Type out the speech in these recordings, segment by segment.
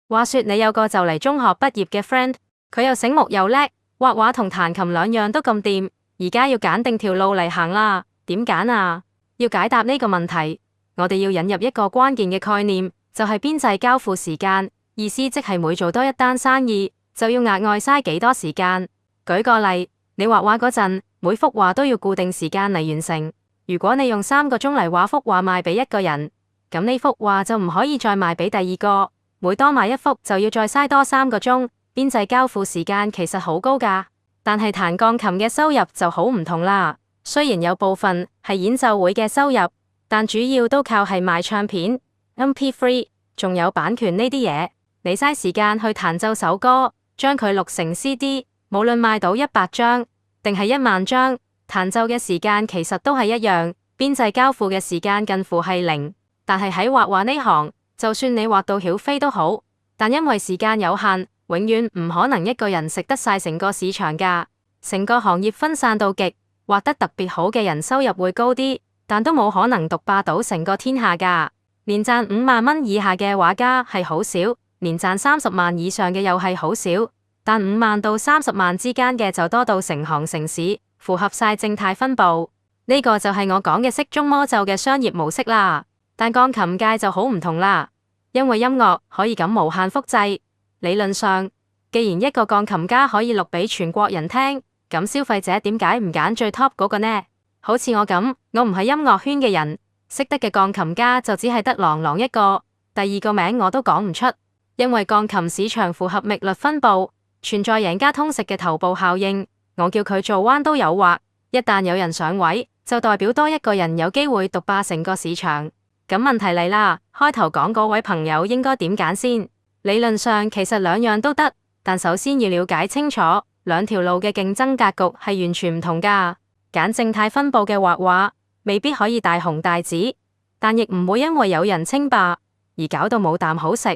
話說你有個就嚟中學畢業嘅 friend，佢又醒目又叻，畫畫同彈琴兩樣都咁掂，而家要揀定條路嚟行啦，點揀啊？要解答呢個問題，我哋要引入一個關鍵嘅概念，就係邊際交付時間，意思即係每做多一單生意，就要額外嘥幾多時間。舉個例，你畫畫嗰陣，每幅畫都要固定時間嚟完成。如果你用3個鐘嚟畫幅畫賣俾一個人，咁呢幅畫就唔可以再賣俾第二個。每多賣一幅就要再嘥多3個鐘，邊際交付時間其實好高㗎。但係彈鋼琴嘅收入就好唔同啦，雖然有部分係演奏會嘅收入，但主要都靠係賣唱片、MP3， 仲有版權呢啲嘢。你嘥時間去彈奏首歌，將佢錄成 CD， 無論賣到100張定係1萬張，彈奏嘅時間其實都係一樣，邊際交付嘅時間近乎係0。但係喺畫畫呢行，就算你畫到曉飛都好，但因為時間有限，永遠唔可能一個人食得晒成個市場㗎。成個行業分散到極，畫得特別好嘅人收入會高啲，但都冇可能獨霸到成個天下㗎。年賺5萬蚊以下嘅畫家係好少，年賺30萬以上嘅又係好少，但5萬到30萬之間嘅就多到成行成市，符合晒正態分佈。呢個就係我講嘅色中魔咒嘅商業模式啦。但鋼琴界就好唔同啦，因為音樂可以咁無限複製。理論上，既然一個鋼琴家可以錄俾全國人聽，咁消費者點解唔揀最 top 嗰個呢？好似我咁，我唔係音樂圈嘅人，識得嘅鋼琴家就只係得郎朗一個，第二個名我都講唔出。因為鋼琴市場符合冪律分佈，存在贏家通食嘅頭部效應，我叫佢做彎刀誘惑。一旦有人上位，就代表多一個人有機會獨霸成個市場。咁問題嚟啦，開頭講嗰位朋友應該點揀先？理論上其實兩樣都得，但首先要了解清楚，兩條路嘅競爭格局係完全唔同㗎。揀正態分佈嘅畫畫，未必可以大紅大紫，但亦唔會因為有人稱霸而搞到冇啖好食。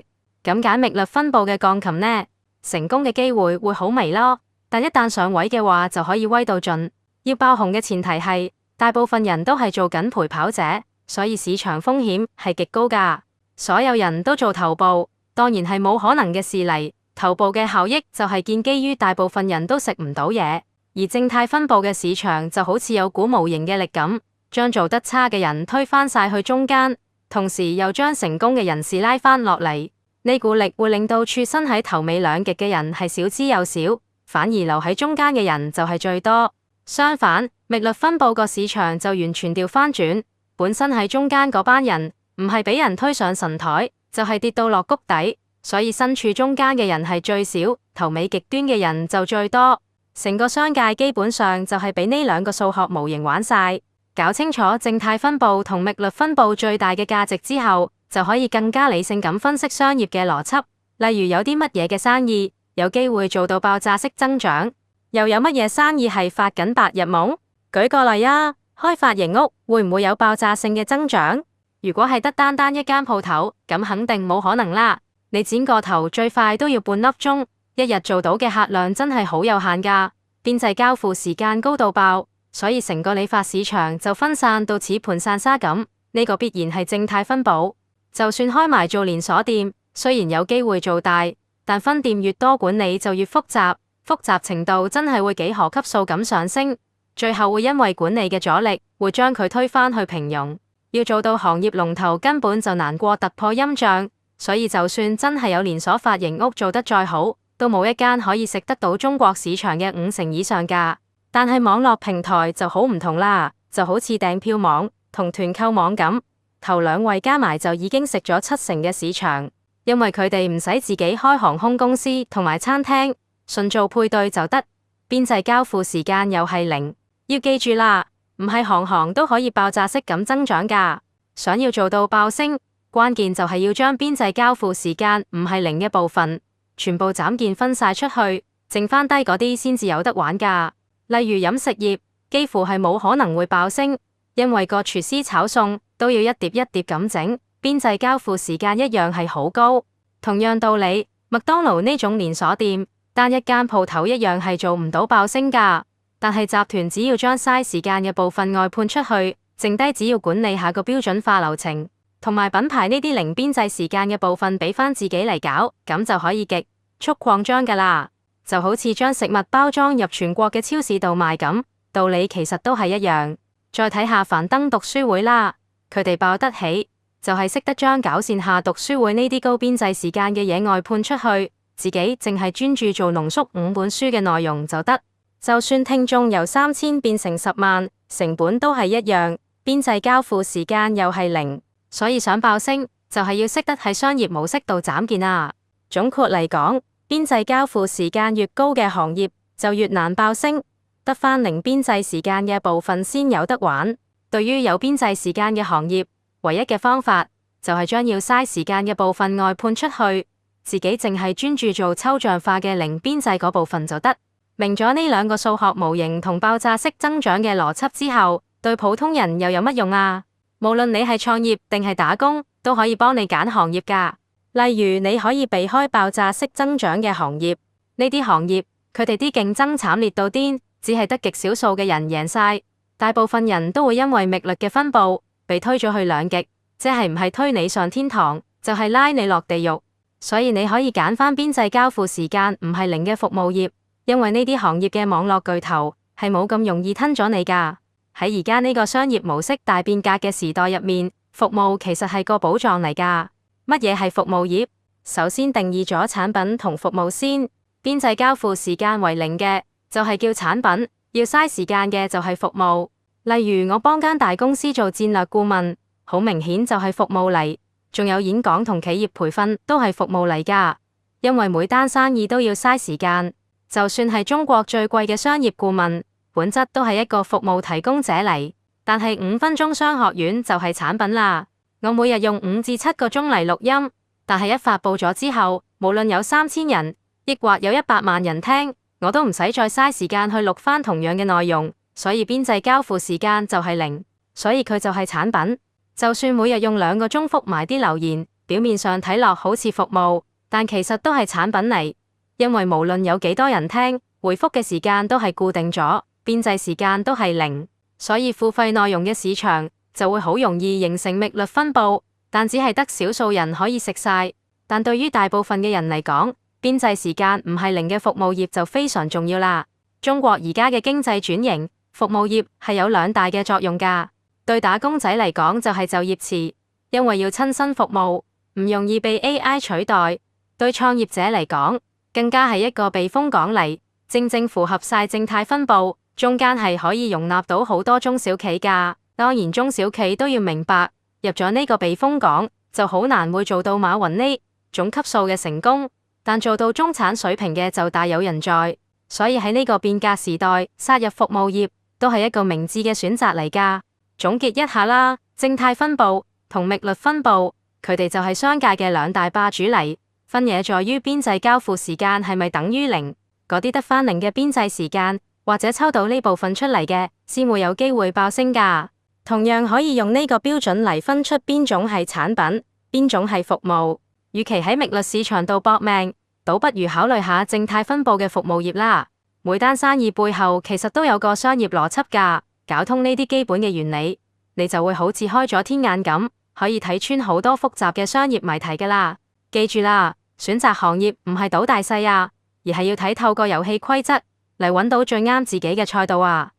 咁揀冪律分佈嘅鋼琴呢，成功嘅機會會好微咯，但一旦上位嘅話就可以威到盡。要爆紅嘅前提係，大部分人都係做緊陪跑者。所以市場風險係極高㗎，所有人都做頭部，當然係冇可能嘅事嚟。頭部嘅效益就係建基於大部分人都食唔到嘢，而正態分佈嘅市場就好似有股無形嘅力咁，將做得差嘅人推返晒去中間，同時又將成功嘅人士拉返落嚟。呢股力會令到處身喺頭尾兩極嘅人係少之又少，反而留喺中間嘅人就係最多。相反，冪律分佈個市場就完全調返轉。本身喺中間嗰班人，唔係俾人推上神台，就係跌到落谷底，所以身處中間嘅人係最少，頭尾極端嘅人就最多。成個商界基本上就係俾呢兩個數學模型玩晒。搞清楚正態分佈同冪律分佈最大嘅價值之後，就可以更加理性咁分析商業嘅邏輯。例如有啲乜嘢嘅生意有機會做到爆炸式增長，又有乜嘢生意係發緊白日夢？舉個例啊。開髮型屋會唔會有爆炸性嘅增長？如果係得單一間鋪頭，咁肯定冇可能啦。你剪個頭最快都要半粒鐘，一日做到嘅客量真係好有限㗎。邊際交付時間高到爆，所以成個理髮市場就分散到似盤散沙咁。呢個必然係正態分佈。就算開埋做連鎖店，雖然有機會做大，但分店越多，管理就越複雜，複雜程度真係會幾何級數咁上升。最後會因為管理嘅阻力，會將佢推返去平庸。要做到行業龍頭，根本就難過突破陰帳。所以就算真係有連鎖髮型屋做得再好，都冇一間可以食得到中國市場嘅50%以上價。但係網絡平台就好唔同啦，就好似訂票網同團購網咁，頭兩位加埋就已經食咗70%嘅市場，因為佢哋唔使自己開航空公司同埋餐廳，純做配對就得，邊際交付時間又係0。要記住啦，唔係行行都可以爆炸式咁增長㗎。想要做到爆升，關鍵就係要將邊際交付時間唔係0嘅部分，全部斬件分晒出去，剩返低嗰啲先至有得玩㗎。例如飲食業，幾乎係冇可能會爆升，因為個廚師炒餸都要一碟一碟咁整，邊際交付時間一樣係好高。同樣道理，麥當勞呢種連鎖店，單一間鋪頭一樣係做唔到爆升㗎。但係集團只要將嘥時間嘅部分外判出去，剩低只要管理下個標準化流程，同埋品牌呢啲零邊際時間嘅部分俾返自己嚟搞，咁就可以極速擴張㗎喇。就好似將食物包裝入全國嘅超市度賣咁，道理其實都係一樣。再睇下樊登讀書會啦，佢哋爆得起，就係識得將搞線下讀書會呢啲高邊際時間嘅嘢外判出去，自己淨係專注做濃縮5本書嘅內容就得。就算聽眾由3000變成10萬，成本都係一樣，邊際交付時間又係零，所以想爆升就係要識得喺商業模式度斬件啊。總括嚟講，邊際交付時間越高嘅行業就越難爆升，得返零邊際時間嘅部分先有得玩。對於有邊際時間嘅行業，唯一嘅方法就係將要嘥時間嘅部分外判出去，自己淨係專注做抽象化嘅零邊際嗰部分就得。明咗呢兩個數學模型同爆炸式增長嘅邏輯之後，對普通人又有乜用啊？無論你係創業定係打工，都可以幫你揀行業㗎。例如你可以避開爆炸式增長嘅行業，呢啲行業佢哋啲競爭慘烈到癲，只係得極少數嘅人贏晒，大部分人都會因為冪律嘅分布被推咗去兩極，即係唔係推你上天堂，就係拉你落地獄。所以你可以揀返邊際交付時間唔係零嘅服務業，因為呢啲行業嘅網絡巨頭係冇咁容易吞咗你㗎。喺而家呢個商業模式大變革嘅時代入面，服務其實係個寶藏嚟㗎。乜嘢係服務業？首先定義咗產品同服務先。邊際交付時間為零嘅就係叫產品，要嘥時間嘅就係服務。例如我幫間大公司做戰略顧問，好明顯就係服務嚟。仲有演講同企業培訓都係服務嚟㗎，因為每單生意都要嘥時間。就算係中國最貴嘅商業顧問，本質都係一個服務提供者嚟。但係5分鐘商學院就係產品啦。我每日用5至7個鐘嚟錄音，但係一發佈咗之後，無論有3000人，抑或有100萬人聽，我都唔使再嘥時間去錄返同樣嘅內容。所以邊際交付時間就係零，所以佢就係產品。就算每日用2個鐘覆埋啲留言，表面上睇落好似服務，但其實都係產品嚟。因為無論有幾多人聽，回覆嘅時間都係固定咗，邊際時間都係零。所以付費內容嘅市場就會好容易形成冪律分布，但只係得少數人可以食晒。但對於大部分嘅人嚟講，邊際時間唔係零嘅服務業就非常重要啦。中國而家嘅經濟轉型，服務業係有2大嘅作用㗎。對打工仔嚟講就係就業池，因為要親身服務，唔容易被 AI 取代。對創業者嚟講，更加係一個避風港嚟，正正符合晒正態分布，中間係可以容納到好多中小企㗎。當然中小企都要明白，入咗呢個避風港就好難會做到馬雲呢種級數嘅成功，但做到中產水平嘅就大有人在。所以喺呢個變革時代，殺入服務業都係一個明智嘅選擇嚟㗎。總結一下啦，正態分布同冪律分布，佢哋就係商界嘅2大霸主嚟。分野在於邊際交付時間係咪等於零，嗰啲得返零嘅邊際時間，或者抽到呢部分出嚟嘅，先會有機會爆升㗎。同樣可以用呢個標準嚟分出邊種係產品，邊種係服務。與其喺冪律市場度搏命，倒不如考慮下正態分布嘅服務業啦。每單生意背後其實都有個商業邏輯㗎。搞通呢啲基本嘅原理，你就會好似開咗天眼咁，可以睇穿好多複雜嘅商業謎題㗎啦。記住啦，選擇行業唔係賭大細啊，而係要睇透個遊戲規則嚟揾到最啱自己嘅賽道啊。